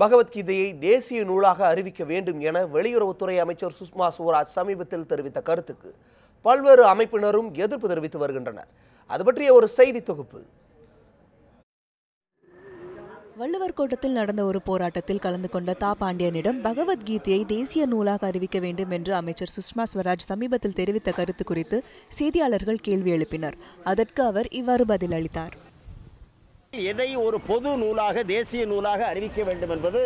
பகவத்கீதையை தேசிய நூலாக அறிவிக்க வேண்டும் என வெளியுறவுத்துறை அமைச்சர் சுஷ்மா ஸ்வராஜ் சமீபத்தில் தெரிவித்த கருத்துக்கு பல்வேறு அமைப்பினரும் எதிர்ப்பு தெரிவித்து வருகின்றனர். அது பற்றிய ஒரு செய்தி தொகுப்பு. வள்ளுவர் கோட்டத்தில் நடந்த ஒரு போராட்டத்தில் கலந்து கொண்ட தா பாண்டியனிடம் பகவத்கீதையை தேசிய நூலாக அறிவிக்க வேண்டும் என்று அமைச்சர் சுஷ்மா ஸ்வராஜ் சமீபத்தில் தெரிவித்த கருத்து குறித்து செய்தியாளர்கள் கேள்வி எழுப்பினர். அதற்கு அவர் இவ்வாறு பதிலளித்தார். எதை ஒரு பொது நூலாக தேசிய நூலாக அறிவிக்க வேண்டும் என்பது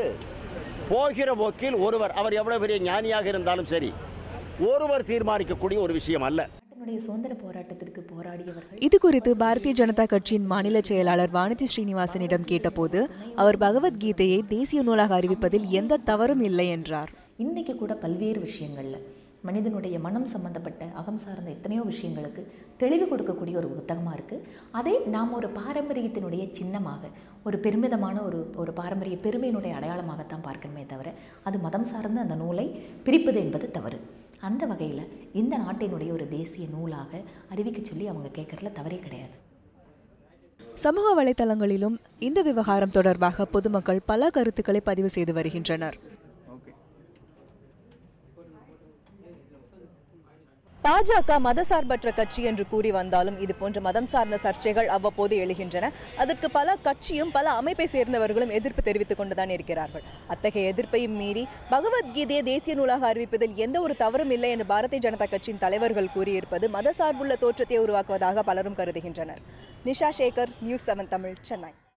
போகிற போக்கில் ஒருவர், அவர் எவ்வளவு பெரிய ஞானியாக இருந்தாலும் சரி, ஒருவர் தீர்மானிக்கக்கூடிய ஒரு விஷயம் அல்ல. சுதந்திர போராட்டத்திற்கு போராடியவர்கள் இது குறித்து பாரதிய ஜனதா கட்சியின் மாநில செயலாளர் வானதி ஸ்ரீனிவாசனிடம் கேட்டபோது அவர் பகவத்கீதையை தேசிய நூலாக அறிவிப்பதில் எந்த தவறும் இல்லை என்றார். இன்னைக்கு கூட பல்வேறு விஷயங்கள்ல மனிதனுடைய மனம் சம்பந்தப்பட்ட அகம் சார்ந்த எத்தனையோ விஷயங்களுக்கு தெளிவு கொடுக்கக்கூடிய ஒரு புத்தகமாக இருக்குது. அதை நாம் ஒரு பாரம்பரியத்தினுடைய சின்னமாக, ஒரு பெருமிதமான ஒரு பாரம்பரிய பெருமையினுடைய அடையாளமாகத்தான் பார்க்கணுமே தவிர அது மதம் சார்ந்த அந்த நூலை பிரிப்பது என்பது தவறு. அந்த வகையில் இந்த நாட்டினுடைய ஒரு தேசிய நூலாக அறிவிக்க சொல்லி அவங்க கேட்கறதுல தவறே கிடையாது. சமூக வலைதளங்களிலும் இந்த விவகாரம் தொடர்பாக பொதுமக்கள் பல கருத்துக்களை பதிவு செய்து வருகின்றனர். பாஜக மதசார்பற்ற கட்சி என்று கூறி வந்தாலும் இது போன்ற மதம் சார்ந்த சர்ச்சைகள் அவ்வப்போது எழுகின்றன. அதற்கு பல கட்சியும் பல அமைப்பை சேர்ந்தவர்களும் எதிர்ப்பு தெரிவித்துக் கொண்டுதான் இருக்கிறார்கள். அத்தகைய எதிர்ப்பையும் மீறி பகவத்கீதையை தேசிய நூலாக அறிவிப்பதில் எந்த ஒரு தவறும் இல்லை என்று பாரதிய ஜனதா கட்சியின் தலைவர்கள் கூறியிருப்பது மதசார்புள்ள தோற்றத்தை உருவாக்குவதாக பலரும் கருதுகின்றனர். நிஷா சேகர், நியூஸ் 7 தமிழ், சென்னை.